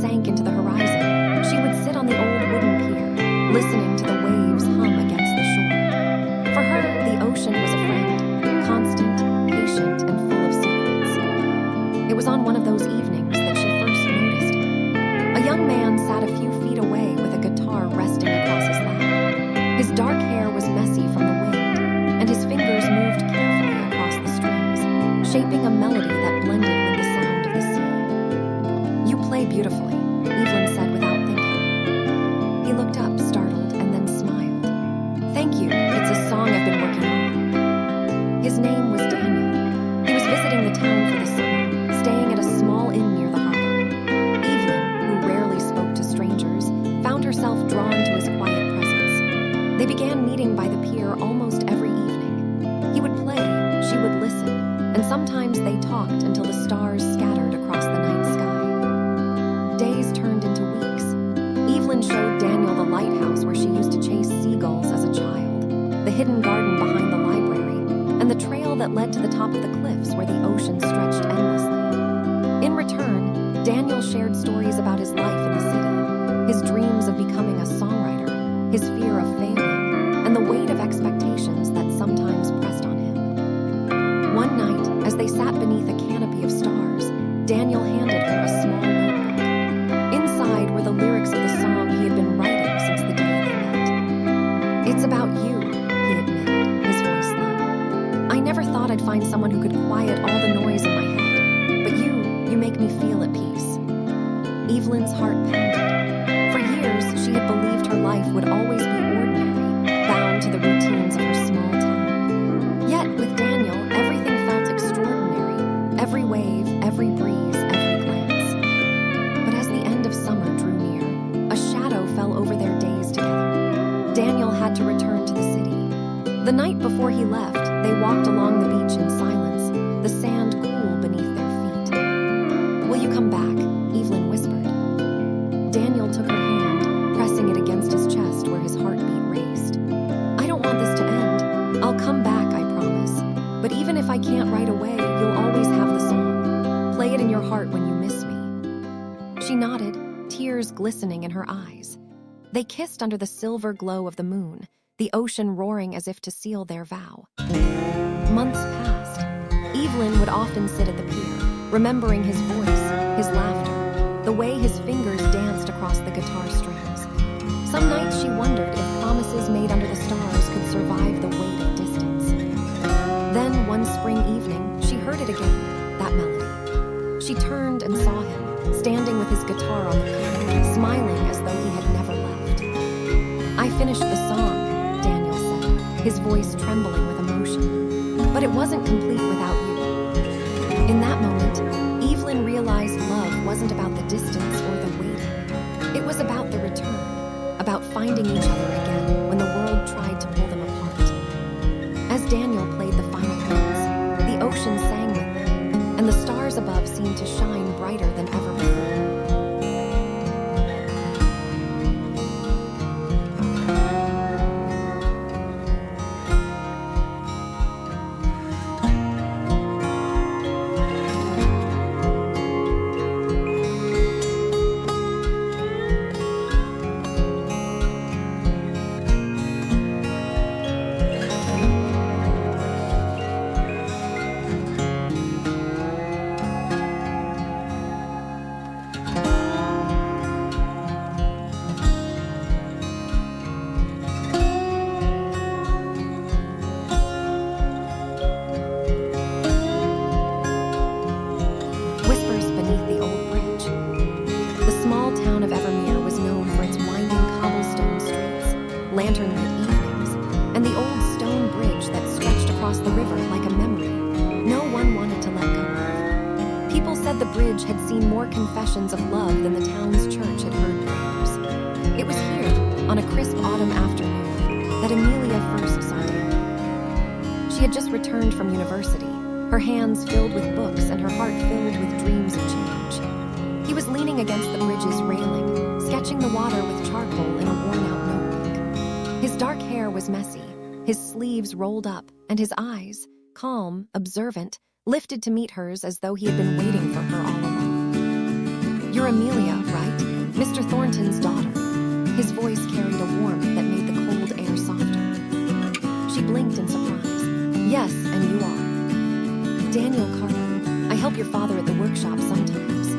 sank into the horizon, she would sit on the old wooden pier, listening to the waves hum against the shore. For her, the ocean was a friend, constant, patient, and full of secrets. It was on one of those evenings that she first noticed him. A young man sat a few feet away with a guitar resting across his lap. His dark hair was messy from the wind, and his fingers moved carefully across the strings, shaping a melody that blended with the sound of the sea. "You play beautifully," Evelyn said without thinking. He looked up, startled, and then smiled. "Thank you, it's a song I've been working on." His name was Daniel. He was visiting the town for the summer, staying at a small inn near the harbor. Evelyn, who rarely spoke to strangers, found herself drawn to his quiet presence. They began meeting by the pier almost every evening. He would play, she would listen, and sometimes they talked until the stars scattered across the night sky. Days turned into weeks. Evelyn showed Daniel the lighthouse where she used to chase seagulls as a child, the hidden garden behind the library, and the trail that led to the top of the cliffs where the ocean stretched endlessly. In return, Daniel shared stories about his life in the city, his dreams of becoming a songwriter, his fear of failing, and the weight of expectations that sometimes pressed on him. One night, as they sat beneath a canopy of stars, Daniel handed her a small notebook. Inside were the lyrics of the song he had been writing since the day they met. "It's about you," he admitted, his voice low. "I never thought I'd find someone who could quiet all the noise in my head, but you make me feel at peace." Evelyn's heart pounded. For years, she had believed her life would always be ordinary, bound to the routines of her small town. Yet, with Daniel, everything felt extraordinary. Every wave, every breeze, every glance. But as the end of summer drew near, a shadow fell over their days together. Daniel had to return to the city. The night before he left, they walked along the beach in silence, the sand cool beneath their feet. "Will you come back?" Evelyn whispered. Daniel took her hand, pressing it against his chest where his heartbeat raced. "I don't want this to end. I'll come back, I promise. But even if I can't right away, you'll always have the song. Play it in your heart when you miss me." She nodded, tears glistening in her eyes. They kissed under the silver glow of the moon, the ocean roaring as if to seal their vow. Months passed. Evelyn would often sit at the pier, remembering his voice, his laughter, the way his fingers danced across the guitar strings. Some nights she wondered if promises made under the stars could survive the weight of distance. Then, one spring evening, she heard it again, that melody. She turned and saw him, standing with his guitar on the pier, smiling as though he had never left. "I finished the song," Daniel said, his voice trembling with emotion. "But it wasn't complete without you." In that moment, Evelyn realized love wasn't about the distance or the waiting. It was about the return, about finding each other again when the world tried to pull them apart. As Daniel played the final notes, the ocean sang with them, and the stars above seemed to shine brighter than ever before. Lantern-lit evenings, and the old stone bridge that stretched across the river like a memory no one wanted to let go of. People said the bridge had seen more confessions of love than the town's church had heard prayers. It was here, on a crisp autumn afternoon, that Amelia first saw Daniel. She had just returned from university, her hands filled with books and her heart filled with dreams of change. He was leaning against the bridge's railing, sketching the water with charcoal in a worn-out notebook. His dark hair was messy, his sleeves rolled up, and his eyes, calm, observant, lifted to meet hers as though he had been waiting for her all along. "You're Amelia, right?" Mr. Thornton's daughter. His voice carried a warmth that made the cold air softer. She blinked in surprise. Yes, and you are. Daniel Carter. I help your father at the workshop sometimes.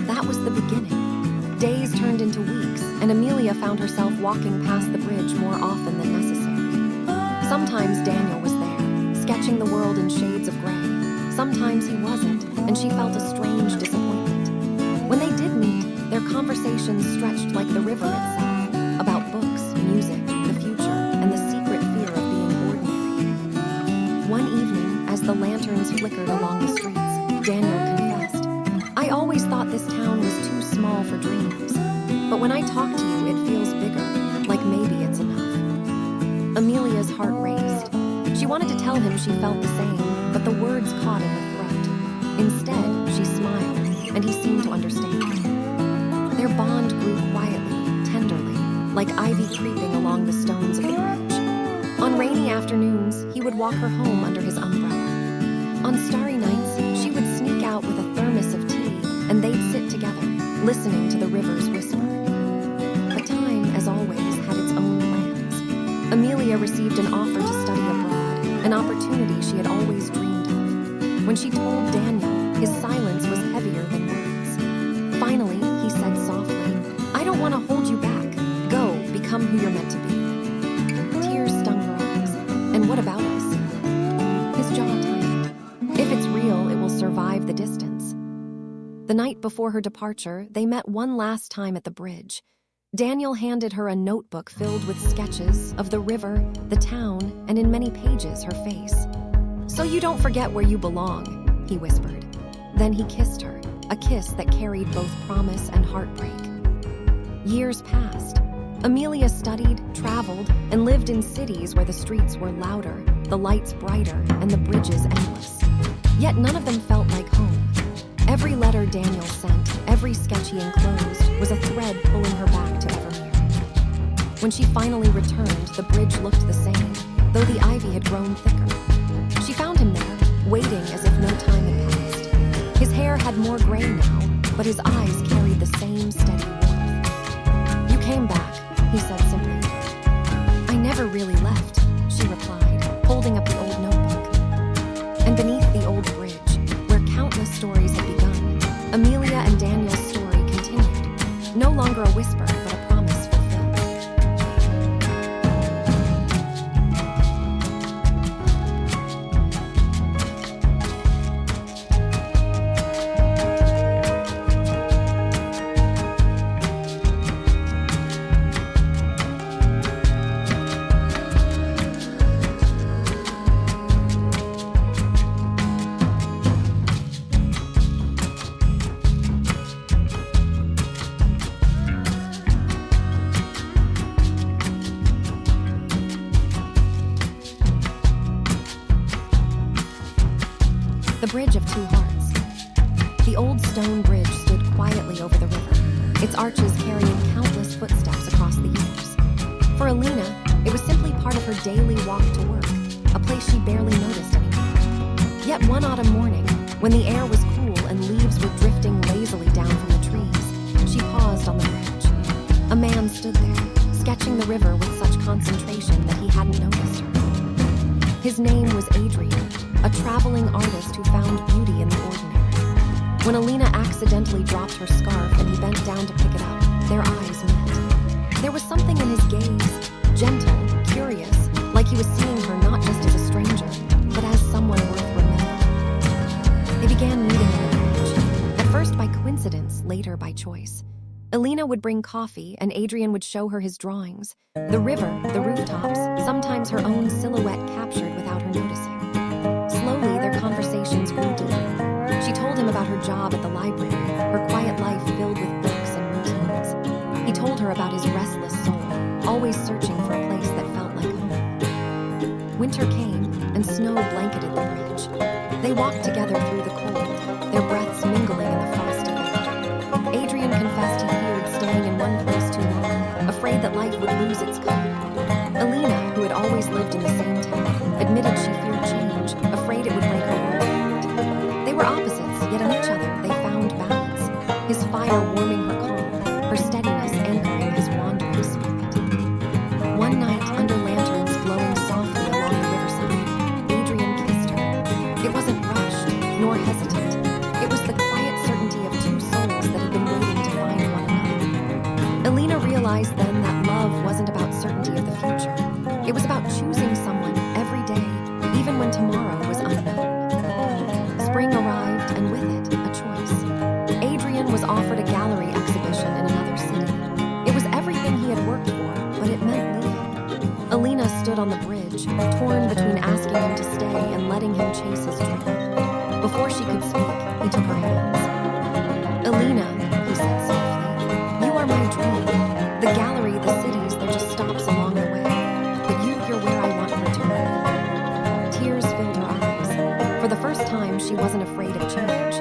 That was the beginning. Days turned into weeks, and Amelia found herself walking past the bridge more often than necessary. Sometimes Daniel was there, sketching the world in shades of gray. Sometimes he wasn't, and she felt a strange disappointment. When they did meet, their conversations stretched like the river itself, about books, music, the future, and the secret fear of being ordinary. One evening, as the lanterns flickered along the streets, Daniel confessed, I always thought this town was too small for dreams, but when I talk to you, it feels bigger, like maybe it's enough. Amelia's heart raced. She wanted to tell him she felt the same, but the words caught in her throat. Instead, she smiled, and he seemed to understand. Their bond grew quietly, tenderly, like ivy creeping along the stones of the bridge. On rainy afternoons, he would walk her home under his umbrella. On starry nights, she would sneak out with a thermos of tea, and they'd sit together, listening to the river's whisper. But time, as always, had its own plans. Amelia received an offer to study abroad, an opportunity she had always dreamed of. When she told Daniel, his silence was heavier than words. Finally, he said softly, I don't want to hold you back. Go, become who you're meant to be. Tears stung her eyes. And what about us? His jaw tightened. If it's real, it will survive the distance. The night before her departure, they met one last time at the bridge. Daniel handed her a notebook filled with sketches of the river, the town, and in many pages, her face. So you don't forget where you belong, he whispered. Then he kissed her, a kiss that carried both promise and heartbreak. Years passed. Amelia studied, traveled, and lived in cities where the streets were louder, the lights brighter, and the bridges endless. Yet none of them felt like home. Every letter Daniel sent, every sketch he enclosed, was a thread pulling her back to Evermere. When she finally returned, the bridge looked the same, though the ivy had grown thicker. She found him there, waiting as if no time had passed. His hair had more gray now, but his eyes carried the same steady warmth. You came back, he said simply. I never really left, she replied, holding up the old notebook. And beneath the old bridge, where countless stories had begun, Amelia and Daniel's story continued, no longer a whisper, but a promise fulfilled. The Bridge of Two Hearts. The old stone bridge stood quietly over the river, its arches carrying countless footsteps across the years. For Alina, it was simply part of her daily walk to work, a place she barely noticed anymore. Yet one autumn morning, when the air was cool and leaves were drifting lazily down from the trees, she paused on the bridge. A man stood there, sketching the river with such concentration that he hadn't noticed her. His name was Adrian, a traveling artist who found beauty in the ordinary. When Alina accidentally dropped her scarf and he bent down to pick it up, their eyes met. There was something in his gaze, gentle, curious, like he was seeing her not just as a stranger, but as someone worth remembering. They began meeting on the bridge, at first by coincidence, later by choice. Alina would bring coffee, and Adrian would show her his drawings. The river, the rooftops, sometimes her own silhouette captured without her noticing. Slowly, their conversations grew deeper. She told him about her job at the library, her quiet life filled with books and routines. He told her about his restless soul, always searching for a place that felt like home. Winter came, and snow blanketed the bridge. They walked together through the cold, their breaths mingling in the frosty air. Adrian confessed he feared staying in one place too long, afraid that life would lose its color. Alina, who had always lived in the same town, admitted she feared change, afraid it would break her world apart. They were opposites, yet in each other they found balance, his fire warming her calm, gallery exhibition in another city. It was everything he had worked for, but it meant leaving. Alina stood on the bridge, torn between asking him to stay and letting him chase his dream. Before she could speak, he took her hands. Alina, he said softly, you are my dream. The gallery, the cities, they're just stops along the way. But you're where I want to return. Tears filled her eyes. For the first time, she wasn't afraid of change.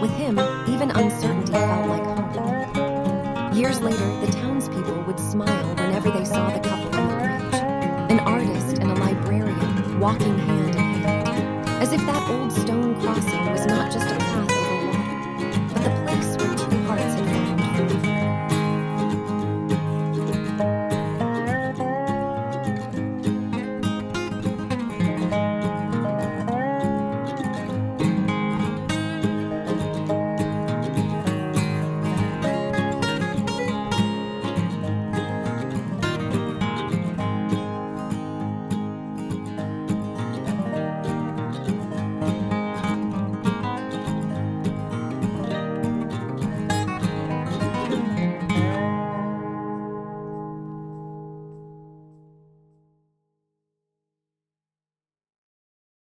With him, even uncertainty felt like home. Years later, the townspeople would smile whenever they saw the couple on the bridge. An artist and a librarian walking hand in hand. As if that old stone crossing was not just a